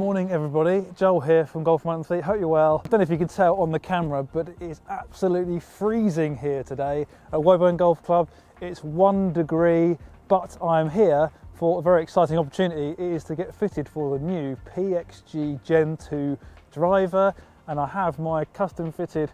Morning everybody, Joel here from Golf Monthly. Hope you're well. I don't know if you can tell on the camera, but it is absolutely freezing here today at Woburn Golf Club. It's 1 degree, but I'm here for a very exciting opportunity. It is to get fitted for the new PXG Gen 2 driver, and I have my custom fitted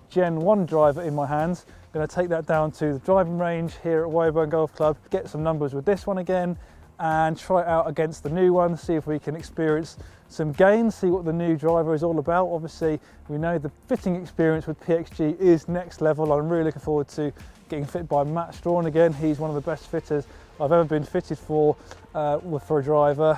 Gen 1 driver in my hands. I'm going to take that down to the driving range here at Woburn Golf Club, get some numbers with this one again, and try it out against the new one, see if we can experience some gains, see what the new driver is all about. Obviously, we know the fitting experience with PXG is next level. I'm really looking forward to getting fit by Matt Strawn again. He's one of the best fitters I've ever been fitted for a driver.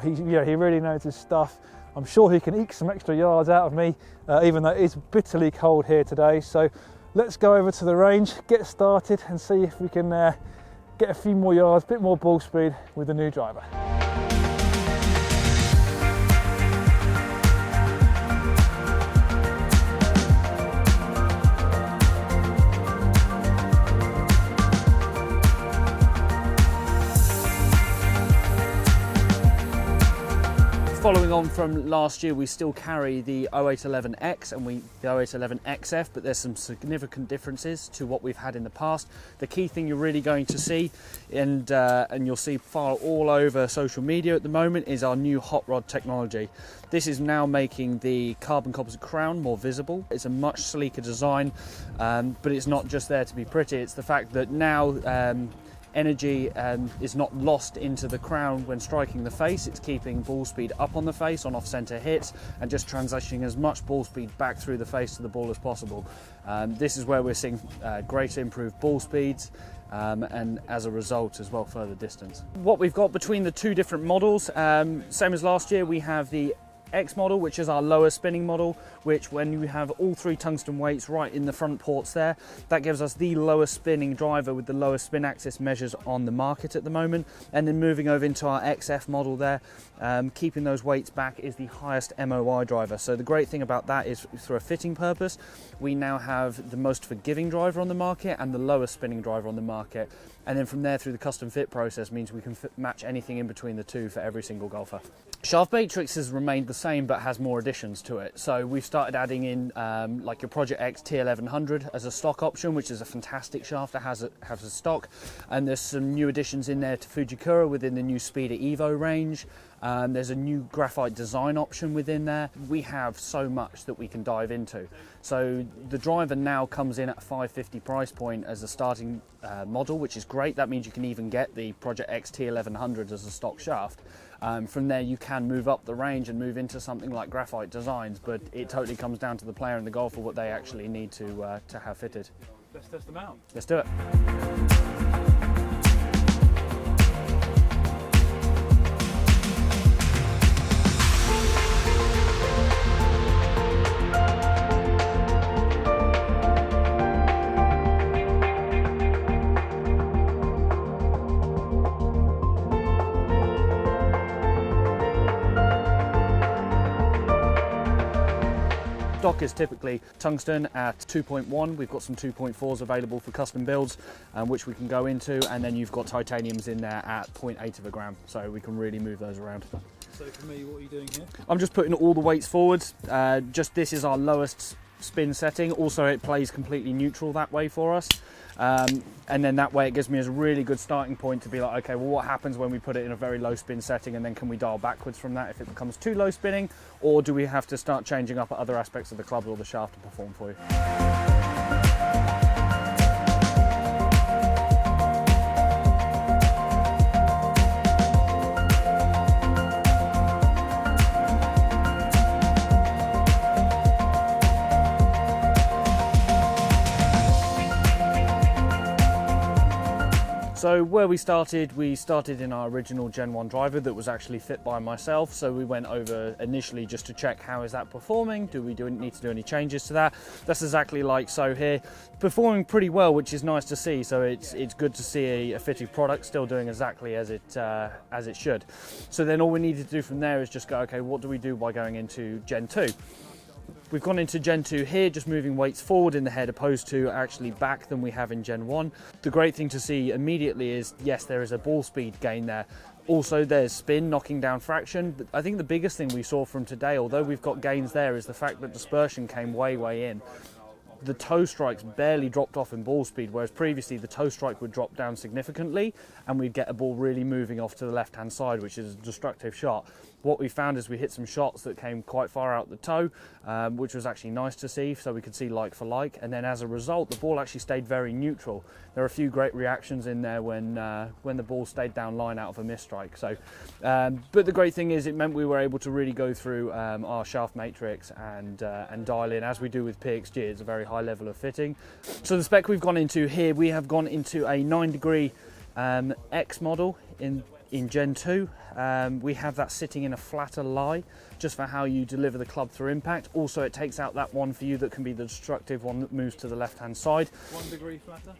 He really knows his stuff. I'm sure he can eke some extra yards out of me, even though it is bitterly cold here today. So let's go over to the range, get started and see if we can get a few more yards, a bit more ball speed with the new driver. Following on from last year, we still carry the 0811X and the 0811XF, but there's some significant differences to what we've had in the past. The key thing you're really going to see, and you'll see far all over social media at the moment, is our new hot rod technology. This is now making the carbon composite crown more visible. It's a much sleeker design, but it's not just there to be pretty. It's the fact that now energy is not lost into the crown when striking the face. It's keeping ball speed up on the face on off-centre hits and just transitioning as much ball speed back through the face to the ball as possible. This is where we're seeing greater improved ball speeds and as a result as well further distance. What we've got between the two different models, same as last year, we have the X model, which is our lower spinning model, which when you have all three tungsten weights right in the front ports there, that gives us the lower spinning driver with the lowest spin axis measures on the market at the moment. And then moving over into our XF model there, keeping those weights back, is the highest MOI driver. So the great thing about that is, through a fitting purpose, we now have the most forgiving driver on the market and the lowest spinning driver on the market. And then from there, through the custom fit process, means we can match anything in between the two for every single golfer. Shaft matrix has remained the same but has more additions to it. So we've started adding in like your Project X T1100 as a stock option, which is a fantastic shaft that has a stock. And there's some new additions in there to Fujikura within the new Speeder Evo range. There's a new graphite design option within there. We have so much that we can dive into. So the driver now comes in at a $550 price point as a starting model, which is great. That means you can even get the Project X T1100 as a stock shaft. From there you can move up the range and move into something like graphite designs, but it totally comes down to the player and the golfer what they actually need to have fitted. Let's test them out. Let's do it. Stock is typically tungsten at 2.1. We've got some 2.4s available for custom builds, which we can go into, and then you've got titaniums in there at 0.8 of a gram, so we can really move those around. So for me, what are you doing here? I'm just putting all the weights forwards. This is our lowest spin setting. Also, it plays completely neutral that way for us. And then that way it gives me a really good starting point to be like, okay, well, what happens when we put it in a very low spin setting, and then can we dial backwards from that if it becomes too low spinning, or do we have to start changing up other aspects of the club or the shaft to perform for you? So where we started in our original Gen 1 driver that was actually fit by myself. So we went over initially just to check how is that performing, do we need to do any changes to that. That's exactly like so here, performing pretty well, which is nice to see. So it's good to see a fitted product still doing exactly as it should. So then all we needed to do from there is just go, okay, what do we do by going into Gen 2? We've gone into Gen 2 here, just moving weights forward in the head opposed to actually back than we have in Gen 1. The great thing to see immediately is, yes, there is a ball speed gain there. Also, there's spin, knocking down fraction. But I think the biggest thing we saw from today, although we've got gains there, is the fact that dispersion came way in. The toe strikes barely dropped off in ball speed, whereas previously the toe strike would drop down significantly and we'd get a ball really moving off to the left-hand side, which is a destructive shot. What we found is we hit some shots that came quite far out the toe, which was actually nice to see, so we could see like for like, and then as a result the ball actually stayed very neutral. There are a few great reactions in there when the ball stayed down line out of a misstrike. So, but the great thing is it meant we were able to really go through our shaft matrix and dial in, as we do with PXG. It's a very high level of fitting. So the spec we've gone into here, we have gone into a 9-degree X model in Gen 2. We have that sitting in a flatter lie, just for how you deliver the club through impact. Also, it takes out that one for you that can be the destructive one that moves to the left-hand side. 1 degree flatter?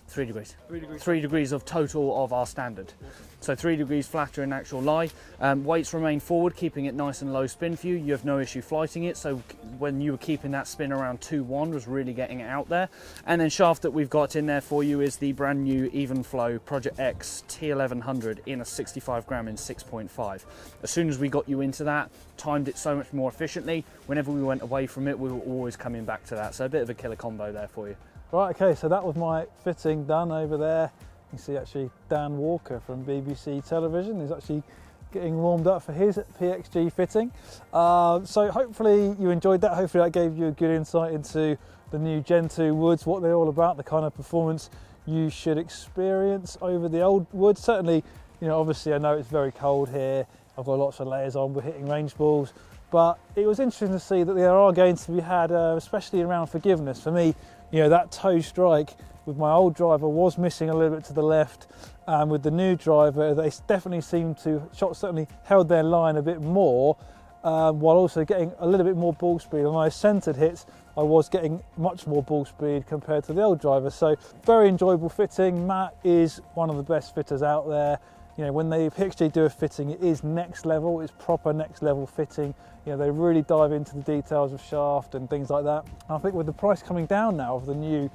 3 degrees. 3 degrees. 3 degrees of total of our standard. So 3 degrees flatter in actual lie. Weights remain forward, keeping it nice and low spin for you. You have no issue flighting it. So when you were keeping that spin around 2-1 was really getting it out there. And then shaft that we've got in there for you is the brand new Even Flow Project X T1100 in a 65 gram in 6.5. As soon as we got you into that, timed it so much more efficiently. Whenever we went away from it, we were always coming back to that. So a bit of a killer combo there for you. Right, okay, so that was my fitting done over there. You see actually Dan Walker from BBC Television is actually getting warmed up for his PXG fitting. So hopefully you enjoyed that. Hopefully that gave you a good insight into the new Gen 2 woods, what they're all about, the kind of performance you should experience over the old woods. Certainly, you know, obviously I know it's very cold here. I've got lots of layers on, we're hitting range balls, but it was interesting to see that there are gains to be had, especially around forgiveness. For me, you know, that toe strike with my old driver was missing a little bit to the left, and with the new driver they definitely seemed to, shots certainly held their line a bit more, while also getting a little bit more ball speed. On my centered hits I was getting much more ball speed compared to the old driver. So very enjoyable fitting. Matt is one of the best fitters out there. You know, when they PXG do a fitting, it is next level, it's proper next level fitting. You know, they really dive into the details of shaft and things like that. And I think with the price coming down now of the new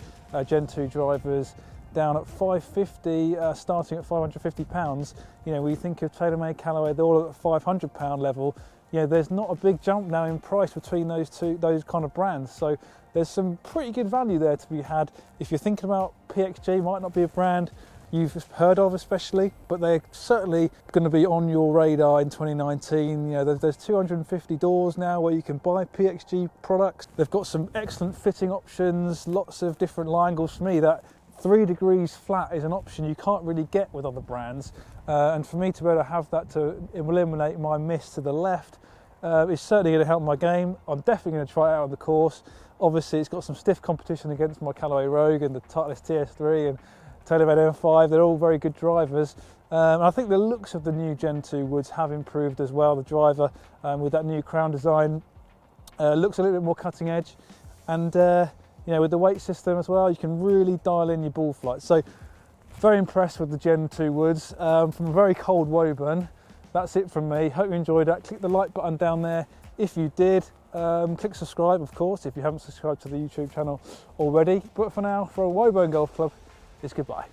Gen 2 drivers, down at 550, starting at £550, you know, we think of TaylorMade, Callaway, they're all at the £500 level. You know, there's not a big jump now in price between those kind of brands. So there's some pretty good value there to be had. If you're thinking about PXG, might not be a brand you've heard of especially, but they're certainly going to be on your radar in 2019. You know, there's 250 doors now where you can buy PXG products. They've got some excellent fitting options, lots of different lie angles. For me, that 3 degrees flat is an option you can't really get with other brands, and for me to be able to have that to eliminate my miss to the left is certainly going to help my game. I'm definitely going to try it out on the course. Obviously it's got some stiff competition against my Callaway Rogue and the Titleist TS3 and TaylorMade M5, they're all very good drivers. And I think the looks of the new Gen 2 woods have improved as well. The driver with that new crown design looks a little bit more cutting edge, and you know, with the weight system as well, you can really dial in your ball flight. So very impressed with the Gen 2 woods from a very cold Woburn. That's it from me. Hope you enjoyed that. Click the like button down there if you did. Click subscribe, of course, if you haven't subscribed to the YouTube channel already. But for now, for a Woburn Golf Club, it's goodbye.